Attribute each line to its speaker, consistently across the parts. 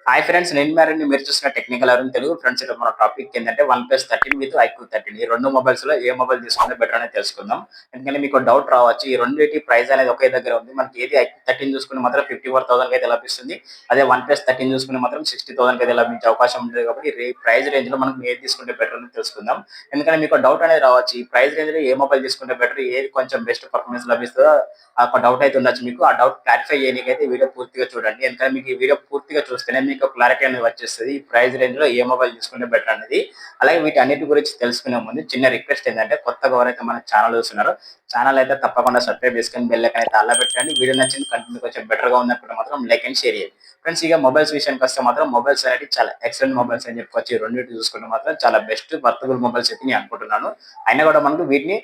Speaker 1: Hi friends, నేను మ్యారండి. మీరు చూసిన టెక్నికల్ అరుణ్ తెలుగు. ఫ్రెండ్స్, ఇక్కడ మన టాపిక్ ఏంటంటే వన్ ప్లస్ 13 విత్ ఐక్యూ 13. ఈ రెండు మొబైల్స్ లో ఏ మొబైల్ తీసుకుంటే బెటర్ అనేది తెలుసుకుందాం. ఎందుకంటే మీకు డౌట్ రావచ్చు, ఈ రెండింటి ప్రైస్ అనేది ఒకే దగ్గర ఉంది. మనకి ఏది ఐక్యూ 13 చూసుకుంటే మాత్రం 54,000 అయితే లభిస్తుంది. అదే వన్ ప్లస్ 13 చూసుకుంటే మాత్రం 60,000 అయితే లభించే అవకాశం ఉంటుంది. కాబట్టి ప్రైస్ రేంజ్ లో మనం ఏది తీసుకుంటే బెటర్ అని తెలుసుకుందాం. ఎందుకంటే మీకు డౌట్ అనేది రావచ్చు, ఈ ప్రైస్ రేంజ్ లో ఏ మొబైల్ తీసుకుంటే బెటర్, ఏది కొంచెం బెస్ట్ పర్ఫార్మెన్స్ లభిస్తుందో ఒక డౌట్ అయితే ఉండొచ్చు మీకు. ఆ డౌట్ క్లారిఫై చేయడానికైతే వీడియో పూర్తిగా చూడండి. ఎందుకంటే మీకు ఈ వీడియో పూర్తిగా చూస్తేనే మీకు క్లారిటీ అనేది వచ్చేస్తుంది, ఈ ప్రైస్ రేంజ్ లో ఏ మొబైల్ తీసుకుంటే బెటర్ అనేది. అలాగే వీటి అన్నిటి గురించి తెలుసుకునే ముందు చిన్న రిక్వెస్ట్ ఏంటంటే, కొత్తగా ఎవరైతే మన ఛానల్ చూస్తున్నారో ఛానల్ అయితే తప్పకుండా సబ్స్క్రైబ్ చేసుకొని బెల్ ఐకాన్ అయితే అలా పెట్టండి. వీడియో నచ్చింది, కంటెంట్ కొంచెం బెటర్ గా ఉన్నప్పుడు మాత్రం లైక్ అండ్ షేర్ చేయండి. ఫ్రెండ్స్, ఇక మొబైల్స్ విషయానికి వస్తే మాత్రం మొబైల్స్ అనేది చాలా ఎక్సలెంట్ మొబైల్స్ అని చెప్పుకోవచ్చు. ఈ రెండింటి చూసుకుంటే మాత్రం చాలా బెస్ట్ వర్తబుల్ మొబైల్స్ అయితే నేను అనుకుంటున్నాను. అయినా కూడా మనకు వీటిని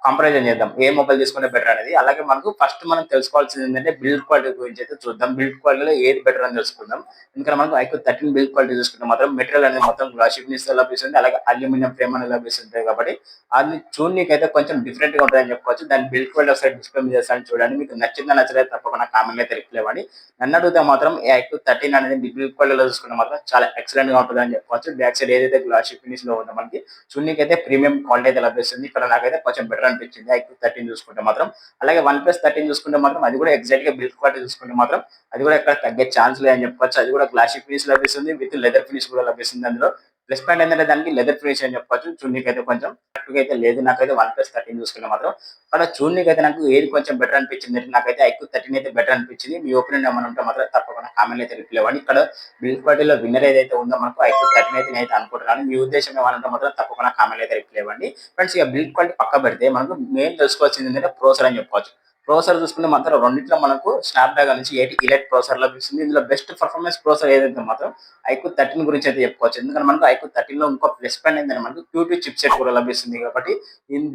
Speaker 1: కంపారిజన్ చేద్దాం, ఏ మొబైల్ తీసుకుంటే బెటర్ అనేది. అలాగే మనకు ఫస్ట్ మనం తెలుసుకోవాల్సింది ఏంటంటే బిల్డ్ క్వాలిటీ గురించి అయితే చూద్దాం. బిల్డ్ క్వాలిటీలో ఏది బెటర్ అని తెలుసుకుందాం. ఎందుకంటే మనకు ఐక్యూ 13 బిల్డ్ క్వాలిటీ చూసుకుంటే మాత్రం మెటీరియల్ అనేది మొత్తం గ్లాసీ ఫినిష్ లభిస్తుంది. అలాగే అల్యూమినియం ఫ్రేమ్ అనేది లభిస్తుంది. కాబట్టి అది చూడనీకి అయితే కొంచెం డిఫరెంట్ గా ఉంటుందని చెప్పుకోవచ్చు. దాని బిల్డ్ క్వాలిటీ ఒకసారి డిస్ప్లే మీద చేస్తాను చూడండి. మీకు నచ్చిందా నచ్చలేదు తప్పకుండా కామెంట్ అయితే రిప్లై ఇవ్వండి. నన్ను అడిగితే మాత్రం ఈ ఐక్యూ 13 అనేది బిల్డ్ క్వాలిటీలో చూసుకుంటే మాత్రం చాలా ఎక్సలెంట్ గా ఉంటుంది అని చెప్పుకోవచ్చు. బ్యాక్ సైడ్ ఏదైతే గ్లాసీ ఫినిష్ లో ఉందో మనకి చూడనీకి అయితే ప్రీమియం క్వాలిటీ అయితే లభిస్తుంది. ఇక్కడ నాకైతే కొంచెం బెటర్ అనిపించింది ఐక్యూ 13 చూసుకుంటే మాత్రం. అలాగే వన్ ప్లస్ 13 చూసుకుంటే మాత్రం అది కూడా ఎగ్జాక్ట్ గా బిల్డ్ క్వాలిటీ చూసుకుంటే మాత్రం అది కూడా ఎక్కడ తగ్గే ఛాన్స్ లేదని చెప్పుకోవచ్చు. అది కూడా గ్లాసీ ఫినిష్ లభిస్తుంది, విత్ లెదర్ ఫినిష్ కూడా లభిస్తుంది. అందులో ప్లస్ పాయింట్ ఏంటంటే దానికి లెదర్ ఫినిష్ అని చెప్పొచ్చు. చూడనీకి అయితే కొంచెం కరెక్ట్గా అయితే లేదు. నాకైతే వన్ ప్లస్ 13 చూసుకుంటే మాత్రం అక్కడ చూడనీకి అయితే నాకు ఏది కొంచెం బెటర్ అనిపించింది అంటే నాకైతే ఐక్యూ 13 అయితే బెటర్ అనిపించింది. మీ ఒపీనియన్ ఏమైనా ఉంటే మాత్రం తప్పకుండా కామెంట్ అయితే రిప్లై ఇవ్వండి. ఇక్కడ బిల్డ్ క్వాలిటీలో విన్నర్ ఏదైతే ఉందో మనకు ఐక్యూ 13 అయితే నేనైతే అనుకుంటున్నాను. మీ ఉద్దేశం ఏమైనా ఉంటే మాత్రం తప్పకుండా కామెంట్ అయితే రిప్లై ఇవ్వండి. ఫ్రెండ్స్, ఇక బిల్డ్ క్వాలిటీ పక్క పెడితే మనకు మెయిన్ తెలుసుకోవాల్సింది ఏంటంటే ప్రోసెసర్ అని చెప్పుకోవచ్చు. ప్రోసెసర్ చూసుకుంటే మాత్రం రెండిట్లో మనకు స్నాప్ డ్రాగన్ నుంచి 8 ఇలైట్ ప్రోసెసర్ లభిస్తుంది. ఇందులో బెస్ట్ పర్ఫార్మెన్స్ ప్రోసెసర్ ఏదైతే మాత్రం ఐక్యూ 13 గురించి అయితే చెప్పుకోవచ్చు. ఎందుకంటే మనకు ఐక్యూ 13 లో ఇంకో ప్లస్ పాయింట్ ఏంటంటే మనకు Q2 చిప్ సెట్ కూడా లభిస్తుంది. కాబట్టి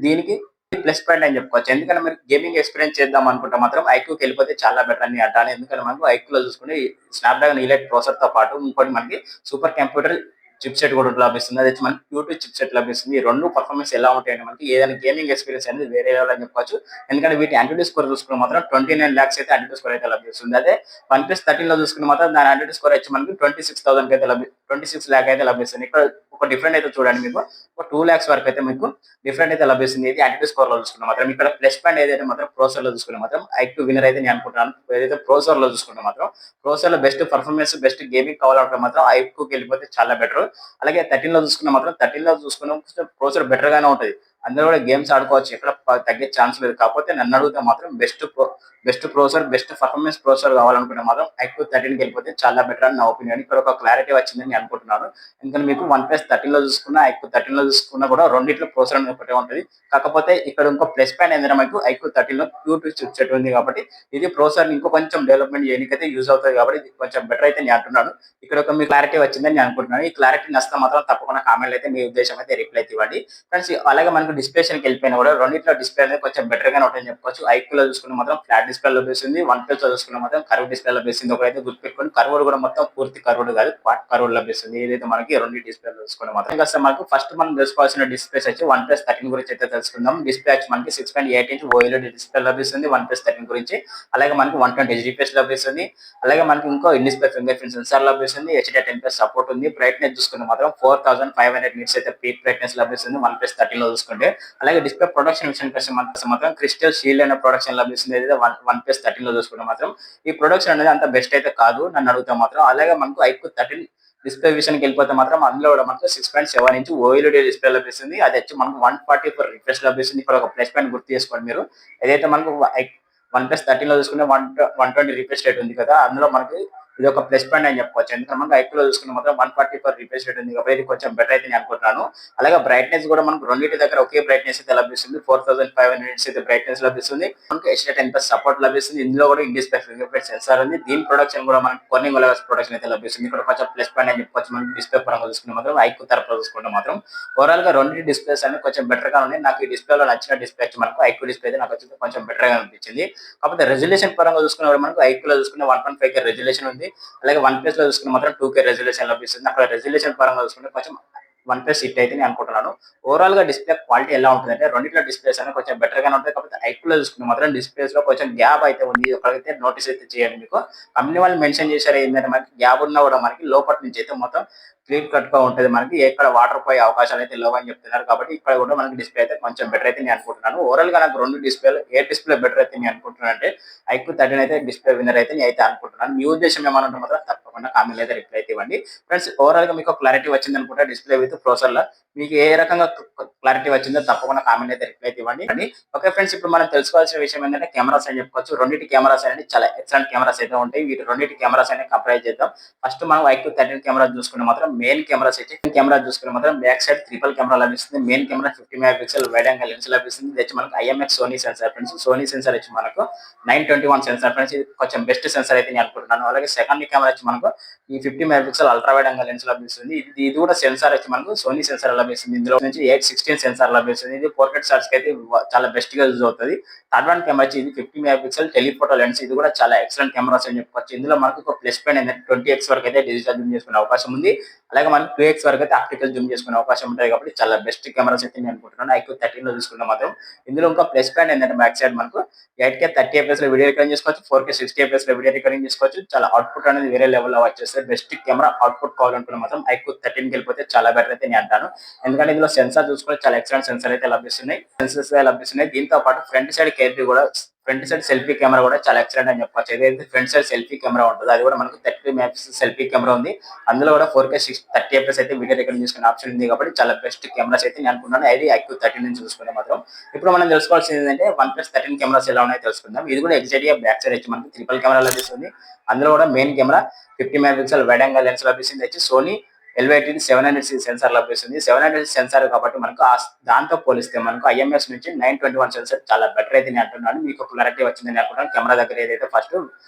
Speaker 1: దీనికి ప్లస్ పాయింట్ అని చెప్పుకోవచ్చు. ఎందుకంటే మీరు గేమింగ్ ఎక్స్పీరియన్స్ చేద్దాం అనుకుంటే మాత్రం ఐక్యూకి వెళ్ళిపోతే చాలా బెటర్ అని అంటాను. ఎందుకంటే మనకు ఐక్యూలో చూసుకుంటే స్నాప్ డ్రాగన్ ఇలైట్ ప్రోసెసర్ తో పాటు ఇంకోటి మనకి సూపర్ కంప్యూటర్ చిప్ సెట్ కూడా లభిస్తుంది. అది వచ్చి మనకి Q2 చిప్ సెట్ లభిస్తుంది. ఈ రెండు పర్ఫార్మెన్స్ ఎలా ఉంటాయంటే మనకి ఏదైనా గేమింగ్ ఎక్స్పీరియన్స్ అనేది వేరే లెవెల్ అని చెప్పొచ్చు. ఎందుకంటే వీటి యాంటిటీ స్కోర్ చూసుకుంటే మాత్రం 29 lakhs అయితే యాంటిటీ స్కోర్ అయితే లభిస్తుంది. అదే వన్ ప్లస్ 13 లో చూసుకుంటే మాత్రం దాని యాంటిటీ స్కోర్ వచ్చి మనకి 26,000 అయితే 26 lakh అయితే లభిస్తుంది. ఇక్కడ ఒక డిఫరెంట్ అయితే చూడండి, మీకు ఒక 2 lakhs వరకు అయితే మీకు డిఫరెంట్ అయితే లభిస్తుంది. ఇది యాంటిటీ స్కోర్ లో చూసుకుంటే మాత్రం. ఇక్కడ ప్లస్ పాయింట్ ఏదైతే మాత్రం ప్రోసెసర్ లో చూసుకుంటే మాత్రం ఐక్యూ విన్నర్ అయితే నేను అనుకుంటున్నాను. ఏదైతే ప్రోసెసర్ లో చూసుకుంటే మాత్రం ప్రోసెసర్ లో బెస్ట్ పర్ఫార్మెన్స్ బెస్ట్ గేమింగ్ కావాలంటే మాత్రం ఐక్యూకి వెళ్ళిపోతే చాలా బెటర్. అలాగే 13 లో చూసుకున్న మాత్రం 13 లో చూసుకున్న ప్రోసెసర్ బెటర్ గానే ఉంటది. అందులో కూడా గేమ్స్ ఆడుకోవచ్చు, ఎక్కడ తగ్గే ఛాన్స్ లేదు. కాకపోతే నన్ను అడిగితే మాత్రం best processor best performance processor కావాలనుకుంటే మాత్రం ఐక్యూ 13 కి వెళ్ళిపోతే చాలా బెటర్ అని నా ఒపీనియన్. ఇక్కడ ఒక క్లారిటీ వచ్చిందని నేను అనుకుంటున్నాను. ఎందుకంటే మీకు వన్ ప్లస్ 13 లో చూసుకున్నా ఐక్యూ 13 లో చూసుకున్నా కూడా రెండిట్లో ప్రోసెసర్ అనేది ఒకటే ఉంటుంది. కాకపోతే ఇక్కడ ఇంకో ప్లస్ పాయింట్ ఏంటంటే మనకు ఐక్యూ 13 లో Q2 చిప్ సెట్ ఉంది. కాబట్టి ఇది ప్రోసెసర్ ఇంకో కొంచెం డెవలప్మెంట్ చేయడానికైతే యూజ్ అవుతుంది. కాబట్టి ఇది కొంచెం బెటర్ అయితే నేను అంటున్నాను. ఇక్కడ ఒక మీ క్లారిటీ వచ్చిందని నేను అనుకుంటున్నాను. ఈ క్లారిటీ నచ్చితే మాత్రం తప్పకుండా కామెంట్ అయితే మీ ఉద్దేశం అయితే రిప్లై అయితే ఇవ్వండి. ఫ్రెండ్స్, అలాగే మనకు డిస్ప్లేషన్కి వెళ్ళిపోయినా కూడా రెండిట్లో డిస్ప్లే అనేది కొంచెం బెటర్ గానే ఉంటుందని చెప్పుకోవచ్చు. ఐక్యూలో చూసుకున్న మాత్రం ఫ్లాట్ డిస్ప్లే లభిస్తుంది, వన్ ప్లస్ లో చూసుకున్న మాత్రం కర్వ్ డిస్ప్లే లభిస్తుంది. ఒకరైతే గుర్తుపెట్టుకొని కర్వ్డ్ కూడా మొత్తం పూర్తి కర్వ్డ్ కాదు, పార్ట్ కర్వ్డ్ లభిస్తుంది. ఏదైతే మనకి రెండు డిస్ప్లే చూసుకున్న మాత్రం. ఇంకా అసలు మనకు ఫస్ట్ మనం తెలుసుకోవాల్సిన డిస్ప్లేస్ వచ్చి వన్ ప్లస్ 13 గురించి అయితే తెలుసుకుందాం. డిస్ప్లే వచ్చి మనకి 6.8 ఇంచ్ OLED డిస్ప్లే లభిస్తుంది వన్ ప్లస్ 13 గురించి. అలాగే మనకి 120 GPS లభిస్తుంది. అలాగే మనకి ఇంకో in display finger print censor లభిస్తుంది. HDR10+ సపోర్ట్ ఉంది. బ్రైట్నెస్ చూసుకుంటే మాత్రం 4500 నిట్స్ అయితే పీక్ బ్రైట్నెస్ లభిస్తుంది వన్ ప్లస్ 13 లో చూసుకుంటే. అలాగే డిస్ప్లే ప్రొడక్షన్ విషయానికి వస్తే మాత్రం క్రిస్టల్ షీల్డ్ అనే ప్రొడక్షన్ లభిస్తుంది. ఏదైతే వన్ ప్లస్ 13 లో చూసుకుంటే మాత్రం ఈ ప్రొడక్షన్ అనేది అంత బెస్ట్ అయితే కాదు నన్ను అడిగితే మాత్రం. అలాగే మనకు ఐక్యూ 13 డిస్ప్లే విషయానికి వెళ్ళిపోతే మాత్రం అందులో కూడా మనకు 6.7 ఇంచ్ OLED డిస్ప్లే లభిస్తుంది. అది వచ్చి మనకు 144 రిఫ్రెష్ లభిస్తుంది. ఇక్కడ ఒక ప్లస్ పాయింట్ గుర్తు చేసుకోండి మీరు. ఏదైతే మనకు వన్ ప్లస్ 13 లో చూసుకుంటే 120 రిఫ్రెష్ రేట్ ఉంది కదా, అందులో మనకి ఇది ఒక ప్లస్ పాయింట్ అని చెప్పుకోవచ్చు. ఎందుకంటే మనకు ఐక్యూలో చూసుకుంటే మాత్రం 144 రిఫ్రెష్ రేట్ ఉంది కాబట్టి ఇది కొంచెం బెటర్ అయితే నేను అనుకుంటున్నాను. అలాగే బ్రైట్నెస్ కూడా మనకు రెండింటి దగ్గర ఒకే బ్రైట్నెస్ అయితే లభిస్తుంది. 4500 నిట్స్ అయితే బ్రైట్నెస్ లభిస్తుంది. మనకు HDR10+ సపోర్ట్ లభిస్తుంది. ఇందులో కూడా in display finger print censor ఉంది. దీని ప్రొడక్షన్ కూడా మనకు కొన్నింగ్ ప్రొడక్షన్ అయితే లభిస్తుంది. ఇక్కడ కొంచెం ప్లస్ పాయింట్ అని చెప్పుకోవచ్చు. మనకి డిస్ప్లే పరంగా చూసుకుంటే మాత్రం ఐక్యూ తరపులో చూసుకుంటే మాత్రం ఓవరాల్ గా రెండు డిస్ప్లేస్ అన్ని కొంచెం బెటర్ గా ఉన్నాయి. నాకు ఈ డిస్ప్లేలో నచ్చిన డిస్ప్లే వచ్చి మనకు ఐక్యూ డిస్ప్లే అయితే నాకు వచ్చి కొంచెం బెటర్ గా అనిపించింది. కాకపోతే రెజల్యూషన్ పరంగా చూసుకున్న మనకు ఐక్యూలో చూసుకున్న 1.5K రెజల్యూషన్ ఉంది. అలాగే వన్ ప్లస్ లో చూసుకున్న మాత్రం 2K రెజల్యూషన్ లభిస్తుంది. అక్కడ రెజల్యూషన్ పరంగా చూసుకుంటే కొంచెం వన్ ప్లస్ హిట్ అయితే నేను అనుకుంటున్నాను. ఓవరాల్ గా డిస్ప్లే క్వాలిటీ ఎలా ఉంటుందంటే రెండిట్లో డిస్ప్లేస్ అనేవి కొంచెం బెటర్ గానే ఉంటాయి. కాకపోతే ఐక్యూలో చూసుకుంటే మాత్రం డిస్ప్లేస్ లో కొంచెం గ్యాప్ అయితే ఉంది. ఒకరైతే నోటీస్ అయితే చేయండి మీకు. కంపెనీ వాళ్ళు మెన్షన్ చేశారు ఏంటంటే మనకి గ్యాప్ ఉన్నా కూడా మనకి లోపటి నుంచి అయితే మొత్తం క్లీన్ కట్ గా ఉంటుంది. మనకి ఎక్కడ వాటర్ పోయే అవకాశాలు అయితే లేవు అని చెప్తున్నారు. కాబట్టి ఇక్కడ కూడా మనకి డిస్ప్లే అయితే కొంచెం బెటర్ అయితే నేను అనుకుంటున్నాను. ఓవరాల్ గా నాకు రెండు డిస్ప్లేలు ఏ డిస్ప్లే బెటర్ అయితే నేను అనుకుంటున్నాను అంటే ఐక్యూ 13 అయితే డిస్ప్లే విన్నర్ అయితే నేను అయితే అనుకుంటున్నాను. మీ ఉద్దేశం ఏమన్నా ఉంటే మాత్రం తప్పకుండా కామెంట్ అయితే రిప్లై అయితే ఇవ్వండి. ఫ్రెండ్స్ ఓవరాల్ గా మీకు క్లారిటీ వచ్చింది అనుకుంటా డిస్ప్లే విత్ ప్రొసెసర్ లో. మీకు ఏ రకంగా క్లారిటీ వచ్చిందో తప్పకుండా కామెంట్ అయితే రిప్లై అయితే ఇవ్వండి. ఓకే ఫ్రెండ్స్, ఇప్పుడు మనం తెలుసుకోవాల్సిన విషయం ఏంటంటే కెమెరాస్ అని చెప్పుకోవచ్చు. రెండింటి కెమెరాస్ అనేది చాలా ఎక్సలెంట్ కెమెరాస్ అయితే ఉంటాయి. వీటి రెండింటి కెమెరాస్ అనేది కంపేర్ చేద్దాం. ఫస్ట్ మనం ఐక్యూ 13 కెమెరా చూసుకుంటే మాత్రం మెయిన్ కెమెరాస్ అయితే కెమెరా చూసుకుంటే మాత్రం బ్యాక్ సైడ్ ట్రిపుల్ కెమెరా లభిస్తుంది. Main camera 50 mega pixel wide angle lens లభిస్తుంది. ఇది వచ్చి మనకు IMX Sony sensor friends. Sony sensor వచ్చి మనకు 921 సెన్సార్ ఫ్రెండ్స్. ఇది కొంచెం బెస్ట్ సెన్సార్ అయితే నేను అనుకుంటున్నాను. అలాగే సెకండ్ కెమెరా వచ్చి మనకు ఈ 50 mega pixel ultra wide angle lens లభిస్తుంది. ఇది కూడా సెన్సార్ వచ్చి మనకు సోనీ సెన్సార్ లభిస్తుంది. ఇందులో నుంచి 816 సెన్సార్ లభిస్తుంది. ఇది పోర్ట్రేట్ షాట్స్ కి అయితే చాలా బెస్ట్ గా యూజ్ అవుతుంది. థర్డ్ వన్ కెమెరా వచ్చి ఇది 50 మెగా పిక్సెల్ టెలిఫోటో లెన్స్. ఇది కూడా చాలా ఎక్సలెంట్ కెమెరాస్ అని చెప్పుకోవచ్చు. ఇందులో మనకు ఒక ప్లస్ పాయింట్ ఏంటంటే 20x వరకు అయితే డిజిటల్ జూమ్ చేసుకునే అవకాశం ఉంది. అలాగే మనకి 2x వరకు అయితే ఆప్టికల్ జూమ్ చేసుకునే అవకాశం ఉంటుంది. కాబట్టి చాలా బెస్ట్ కెమెరాస్ అయితే నేను అనుకుంటున్నాను. ఐక్యూ 13 లో చూసుకుంటే మాత్రం ఇందులో ఇంకా ప్లస్ పాయింట్ ఏంటంటే బ్యాక్ సైడ్ మనకు 8K 30fps లో వీడియో రికార్డింగ్ చేసుకోవచ్చు. 4K 60fps లో వీడియో రికార్డింగ్ చేసుకోవచ్చు. చాలా అవుట్పుట్ అనేది వేరే లెవెల్లో వచ్చేస్తే బెస్ట్ కెమెరా అవుట్పుట్ కావాలనుకున్న మాత్రం ఐక్యూ 13 కి వెళ్ళిపోతే చాలా బెటర్ అయితే నేను అంటాను. ఎందుకంటే ఇందులో సెన్సార్ చూసుకుంటే చాలా ఎక్సలెంట్ సెన్సార్ అయితే లభిస్తున్నాయి. సెన్సర్స్ లభిస్తున్నాయి. దీంతో పాటు ఫ్రంట్ సైడ్ కెమెరా కూడా ఫ్రంట్ సైడ్ సెల్ఫీ కెమెరా కూడా చాలా ఎక్సలెంట్ అని చెప్పొచ్చు. ఏదైతే ఫ్రంట్ సైడ్ సెల్ఫీ కెమెరా ఉంటుందో అది కూడా మనకు 30 మెగా సెల్ఫీ కెమెరా ఉంది. అందులో కూడా 4K 30fps అయితే వీడియో రికార్డింగ్ చేసుకునే ఆప్షన్ ఉంది. కాబట్టి చాలా బెస్ట్ కెమెరాస్ అయితే నేను అనుకున్నాను. అది ఐక్యూ 13 నుంచి చూసుకుంటే మాత్రం ఇప్పుడు మనం తెలుసుకోవాల్సింది ఏంటంటే వన్ ప్లస్ 13 కెమెరాస్ ఎలా ఉన్నాయో తెలుసుకుందాం. ఇది కూడా ఎగ్జాక్ట్ గా బ్యాక్ సైడ్ వచ్చి మనకి ట్రిపుల్ కెమెరా లభిస్తుంది. అందులో కూడా main camera 50 mega pixel wide angle lens లభిస్తుంది. వచ్చి సోనీ LYT 700 సెన్సార్ లభిస్తుంది. 700 సెన్సార్ కాబట్టి మనకు దాంతో పోలిస్తే మనకు ఐఎంఎక్స్ నుంచి 921 సెన్సార్ చాలా బెటర్ అయితే నేను అంటున్నాను. మీకు క్లారిటీ వచ్చిందని అనుకుంటాను. కెమెరా దగ్గర ఏదైతే ఫస్ట్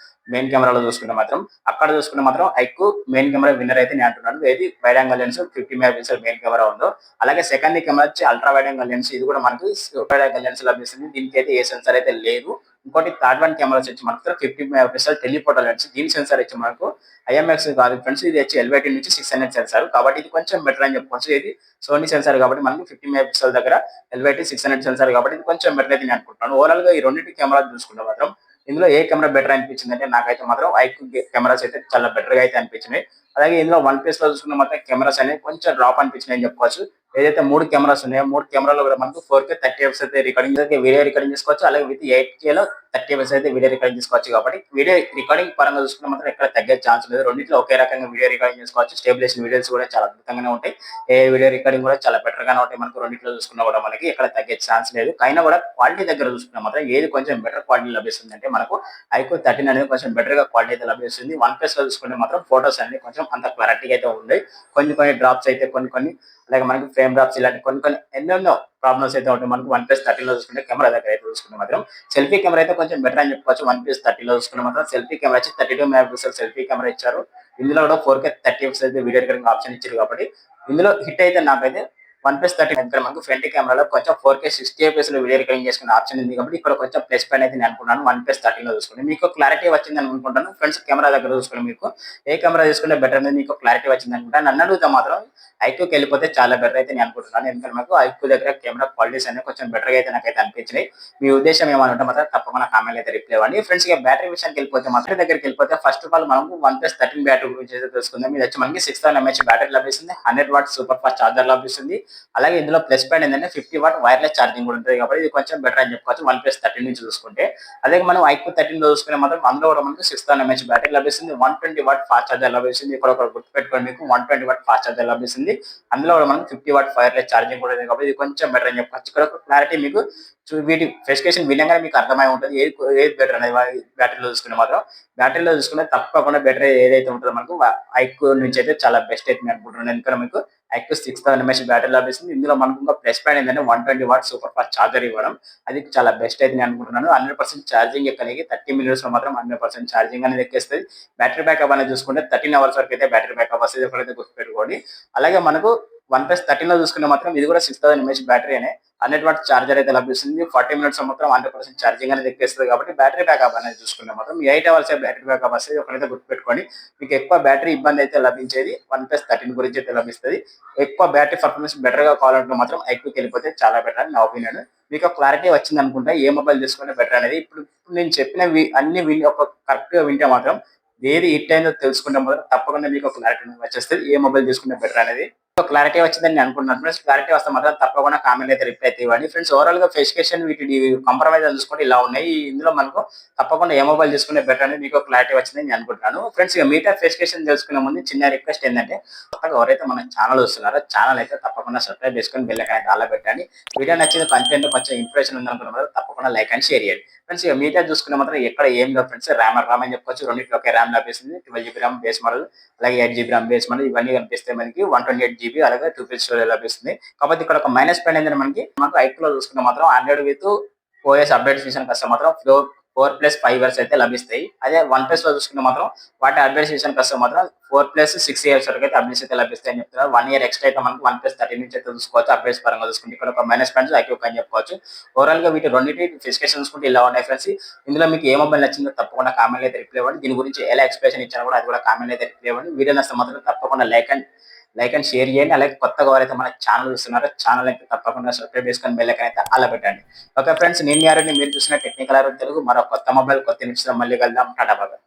Speaker 1: మెయిన్ కెమెరాలో చూసుకుంటే మాత్రం అక్కడ చూసుకుంటే మాత్రం ఐక్యూ మెయిన్ కెమెరా విన్నర్ అయితే నేను అంటున్నాను. ఏది wide angle lens 50 mega pixel main camera ఉందో అలాగే సెకండ్ కెమెరా వచ్చి అల్ట్రా వైడ్ యాంగిల్ లెన్స్. ఇది కూడా మనకు వైడ్ యాంగిల్ లెన్స్ లభిస్తుంది. దీనికి అయితే ఏ సెన్సార్ అయితే లేదు. ఇంకోటి థర్డ్ వన్ కెమెరాస్ వచ్చి మనకు 50 మెగా పిక్సెల్ టెలిఫోటో లెన్స్. దీని సెన్సార్ వచ్చి మనకు ఐఎంఎక్స్ కాదు ఫ్రెండ్స్. ఇది వచ్చి LYT నుంచి 600 సెన్సార్ కాబట్టి ఇది కొంచెం బెటర్ అని చెప్పుకోవచ్చు. ఇది సోనీ సెన్సార్ కాబట్టి మనకి 50 మెగా పిక్సెల్ దగ్గర LYT 600 సెన్సార్ కాబట్టి ఇది కొంచెం బెటర్ అయితే నేను అనుకుంటున్నాను. ఓవరాల్ గా ఈ రెండింటి కెమెరా చూసుకుంటే మాత్రం ఇందులో ఏ కెమెరా బెటర్ అనిపించింది అంటే నాకైతే మాత్రం ఐక్యూ కెమెరాస్ అయితే చాలా బెటర్ గా అయితే అనిపించినాయి. అలాగే ఇందులో వన్ ప్లస్ లో చూసుకున్న మాత్రం కెమెరాస్ అనేవి కొంచెం డ్రాప్ అనిపించినాయి అని చెప్పుకోవచ్చు. ఏదైతే మూడు కెమెరాస్ ఉన్నాయో మూడు కెమెరాలో కూడా మనకు 4K 30fps అయితే రికార్డింగ్ వీడియో రికార్డింగ్ చేసుకోవచ్చు. అలాగే విత్ 8K లో 30fps అయితే వీడియో రికార్డింగ్ చేసుకోవచ్చు. కాబట్టి వీడియో రికార్డింగ్ పరంగా చూసుకున్న మాత్రం ఎక్కడ తగ్గే ఛాన్స్ లేదు. రెండింటిలో ఒకే రకంగా వీడియో రికార్డింగ్ చేసుకోవచ్చు. స్టేబిలేషన్ వీడియోస్ కూడా చాలా అద్భుతంగానే ఉంటాయి. ఏ వీడియో రికార్డింగ్ కూడా చాలా బెటర్ గానే ఉంటాయి. మనకు రెండింటిలో చూసుకున్నా కూడా మనకి ఎక్కడ తగ్గే ఛాన్స్ లేదు. అయినా కూడా క్వాలిటీ దగ్గర చూసుకున్నా మాత్రం ఏది కొంచెం బెటర్ క్వాలిటీ లభిస్తుంది అంటే మనకు ఐక్యూ 13 అనేది కొంచెం బెటర్ గా క్వాలిటీ అయితే లభిస్తుంది. వన్ ప్లస్ లో చూసుకుంటే మాత్రం ఫోటోస్ అనేది కొంచెం అంత క్లారిటీగా అయితే ఉన్నాయి. కొన్ని డ్రాప్స్ అయితే కొన్ని అలాగే మనకి ఫ్రేమ్ డ్రాప్స్ ఇలాంటి కొన్ని ఎన్నెన్నో ప్రాబ్లమ్స్ అయితే ఉంటాయి. మనకు వన్ ప్లస్ 13 లో చూసుకుంటే కెమెరా దగ్గర అయితే చూసుకుంటే మాత్రం సెల్ఫీ కెమెరా అయితే కొంచెం బెటర్ అని చెప్పుకోవచ్చు. వన్ ప్లస్ 13 లో చూసుకుంటే మాత్రం సెల్ఫీ కెమెరా వచ్చి 32 మెగా పిక్సెల్ సెల్ఫీ కెమెరా ఇచ్చారు. ఇందులో కూడా 4K 30fps అయితే వీడియో రికార్డింగ్ ఆప్షన్ ఇచ్చారు. కాబట్టి ఇందులో హిట్ అయితే నాకైతే వన్ ప్లస్ 13 దగ్గర మనకు ఫ్రంట్ కెమెరాలో కొంచెం 4K 60fps లో వీడియో రికార్డింగ్ చేసుకునే ఆప్షన్ ఉంది. కాబట్టి ఇక్కడ కొంచెం ప్లస్ పాయింట్ అయితే నేను అనుకున్నాను. వన్ ప్లస్ 13 లో చూసుకుంటే మీకు క్లారిటీ వచ్చింది అనుకుంటాను. ఫ్రెండ్స్ కెమెరా దగ్గర చూసుకుంటే మీకు ఏ కెమెరా తీసుకుంటే బెటర్ అనేది మీకు క్లారిటీ వచ్చింది అనుకుంటాను. నన్ను అడిగితే మాత్రం ఐక్యూకి వెళ్ళిపోతే చాలా బెటర్ అయితే నేను అనుకుంటున్నాను. ఎందుకంటే మాకు ఐక్యూ దగ్గర కెమెరా క్వాలిటీస్ అనేవి కొంచెం బెటర్గా అయితే నాకైతే అనిపించినాయి. మీ ఉద్దేశం ఏమనుంటే మాత్రం తప్పకుండా కామెంట్ అయితే రిప్లై ఇవ్వండి. ఫ్రెండ్స్ ఇక బ్యాటరీ విషయానికి వెళ్ళిపోతే మాత్రం దగ్గరికి వెళ్ళిపోతే ఫస్ట్ ఆఫ్ ఆల్ మనకు వన్ ప్లస్ 13 బ్యాటరీ గురించి అయితే తెలుసుకుందాం. ఇది వచ్చి మనకి 6000 mAh బ్యాటరీ లభిస్తుంది. 100 వాట్ సూపర్ ఫాస్ట్ చార్జర్ లభిస్తుంది. అలాగే ఇందులో ప్లస్ పాయింట్ ఏంటంటే 50 వాట్ వైర్లెస్ ఛార్జింగ్ కూడా ఉంటుంది. కాబట్టి ఇది కొంచెం బెటర్ అని చెప్పుకోవచ్చు వన్ ప్లస్ 13 నుంచి చూసుకుంటే. అదే మనం ఐక్యూ 13 లో చూసుకునే మాత్రం అందులో కూడా మనకు 6000 mAh బ్యాటరీ లభిస్తుంది. 120 వాట్ ఫాస్ట్ చార్జర్ లభిస్తుంది. ఇక్కడ ఒక గుర్తుపెట్టుకోండి మీకు 120 వాట్ ఫాస్ట్ చార్జర్ లభిస్తుంది. అందులో కూడా మనకు 50 వాట్ వైర్లెస్ ఛార్జింగ్ కూడా ఉంది. కాబట్టి ఇది కొంచెం బెటర్ అని చెప్పొచ్చు. ఇక్కడ క్లారిటీ మీకు వీటి స్పెసిఫికేషన్ వినగానే మీకు అర్థమై ఉంటుంది ఏది బెటర్ అనేది. బ్యాటరీలో చూసుకునే మాత్రం బ్యాటరీలో చూసుకుంటే తప్పకుండా బెటర్ ఏదైతే ఉంటుందో మనకు ఐక్యూ నుంచి అయితే చాలా బెస్ట్ అయితే నేను అనుకుంటున్నాను. ఎందుకంటే మీకు ఐక్యూ 6000 mAh బ్యాటరీ లభిస్తుంది. ఇందులో మనకు ఇంకా ప్లస్ పాయింట్ ఏంటంటే 120 వాట్ సూపర్ ఫాస్ట్ చార్జర్ ఇవ్వడం. అది చాలా బెస్ట్ అయితే నేను అనుకుంటున్నాను. 100% ఛార్జింగ్ ఎక్కడానికి 30 minutes లో మాత్రం 100% ఛార్జింగ్ అనేది ఎక్కేస్తుంది. బ్యాటరీ బ్యాకప్ అనేది చూసుకుంటే 13 hours వరకు అయితే బ్యాటరీ బ్యాకప్ వస్తుంది. ఎప్పుడైతే గుర్తుపెట్టుకోండి. అలాగే మనకు వన్ ప్లస్ 13 లో చూసుకుంటే మాత్రం ఇది కూడా 6000 ఎంఏహెచ్ బ్యాటరీ అనే 100 వాట్ చార్జర్ అయితే లభిస్తుంది. 40 మినిట్స్ మాత్రం 100% ఛార్జింగ్ అనేది ఎక్కేస్తుంది కాబట్టి బ్యాటరీ బ్యాకప్ అనేది చూసుకుంటే మాత్రం 8 అవర్స్ బ్యాటరీ బ్యాకప్ వస్తుంది. ఒకరైతే గుర్తుపెట్టుకోండి, మీకు ఎక్కువ బ్యాటరీ ఇబ్బంది అయితే లభించేది వన్ ప్లస్ 13 గురించి అయితే లభిస్తుంది. ఎక్కువ బ్యాటరీ పర్ఫార్మెన్స్ బెటర్ గా కావాలంటే మాత్రం ఐక్యూకి వెళ్ళిపోతే చాలా బెటర్ అని నా ఒపీనియన్. మీకు క్లారిటీ వచ్చింది అనుకుంటా ఏ మొబైల్ తీసుకుంటే బెటర్ అనేది. ఇప్పుడు నేను చెప్పినవి అన్ని విని ఒక కరెక్ట్ గా వింటే మాత్రం ఏది హిట్ అయిందో తెలుసుకుంటే మాత్రం తప్పకుండా మీకు ఒక క్లారిటీ వచ్చేస్తుంది ఏ మొబైల్ తీసుకుంటే బెటర్ అనేది. క్లారిటీ వచ్చిందని నేను అనుకుంటున్నాను ఫ్రెండ్స్. క్లారిటీ వస్తే మాత్రం తప్పకుండా కామెంట్ అయితే రిప్లై అయితే ఇవ్వండి ఫ్రెండ్స్. ఓవరాల్ గా స్పెసిఫికేషన్ వీటి కంప్రమైజ్ చూసుకుంటే ఇలా ఉన్నాయి. ఇందులో మనకు తప్పకుండా ఏ మొబైల్ తీసుకునే బెటర్ అనేది మీకు క్లారిటీ వచ్చిందని నేను అనుకుంటున్నాను ఫ్రెండ్స్. ఇక మిగతా స్పెసిఫికేషన్ తెలుసుకునే ముందు చిన్న రిక్వెస్ట్ ఏంటంటే, కొత్తగా ఎవరైతే మన ఛానల్ వస్తున్నారో ఛానల్ అయితే తప్పకుండా సబ్స్క్రైబ్ చేసుకొని బెల్ ఐకాన్ అయితే ఆల్ పెట్టండి. వీడియో నచ్చిన కంటెంట్ కొంచెం ఇంప్రెషన్ ఉందనుకున్న తప్పకుండా లైక్ అండ్ షేర్ చేయండి ఫ్రెండ్స్. ఇక మిగతా చూసుకునే మాత్రం ఎక్కడ ఏం లేదు ఫ్రెండ్స్. ర్యామ్ అని చెప్పుకోవచ్చు. రెండింటిలో ఒకే ర్యామ్ లభిస్తుంది. 12 GB ర్యామ్ బేస్ మోడల్, అలాగే 8 GB ర్యామ్ బేస్ మోడల్. ఇవన్నీ కనిపిస్తే మనకి 128 GB అలాగే 2 స్టోరేజ్ లభిస్తుంది. కాకపోతే ఇక్కడ ఒక మైనస్ పాయింట్ ఏంటంటే మనకు ఐక్యూలో చూసుకుంటే మాత్రం 100 విత్ ఓఎస్ అప్డేట్స్ విషయానికి వస్తే మాత్రం 4+5 ఇయర్స్ అయితే లభిస్తాయి. అదే వన్ ప్లస్ లో చూసుకుంటే మాత్రం వాటి అప్డేట్స్ విషయానికి వస్తే మాత్రం 4+6 ఇయర్స్ వరకు అయితే అప్డేట్స్ అయితే లభిస్తాయి అని చెప్తున్నారు. 1 ఇయర్ ఎక్స్ట్రా అయితే మనకు వన్ ప్లస్ 13 నుంచి అయితే చూసుకోవచ్చు. అప్డేట్స్ పరంగా చూసుకుంటే ఇక్కడ ఒక మైనస్ పాయింట్స్ ఐక్యూ అని చెప్పుకోవచ్చు. ఓవరాల్ గా వీటి రెండింటి స్పెసిఫికేషన్ చూసుకుంటే ఇలా ఉన్నాయి ఫ్రెండ్స్. ఇందులో మీకు ఏ మొబైల్ నచ్చిందో తప్పకుండా కామెంట్ అయితే రిప్లై ఇవ్వండి. దీని గురించి ఎలా ఎక్స్ప్లెనేషన్ ఇచ్చారో కూడా అది కూడా కామెంట్ అయితే రిప్లై ఇవ్వండి. వీడియో నచ్చితే మాత్రం తప్పకుండా లైక్ అండ్ షేర్ చేయండి. అలాగే కొత్తగా ఎవరైతే మన ఛానల్ చూస్తున్నారో ఛానల్ అయితే తప్పకుండా సబ్స్క్రైబ్ చేసుకొని బెల్ ఐకాన్ అయితే అలా పెట్టండి. ఓకే ఫ్రెండ్స్, నేను మీ ఆరోగ్యం మీరు చూసిన టెక్నికల్ ఆరోగ్యం తెలుగు మరో కొత్త మొబైల్ కొత్త నిమిషం మళ్ళీ కలుద్దాం. టాటా బాయ్.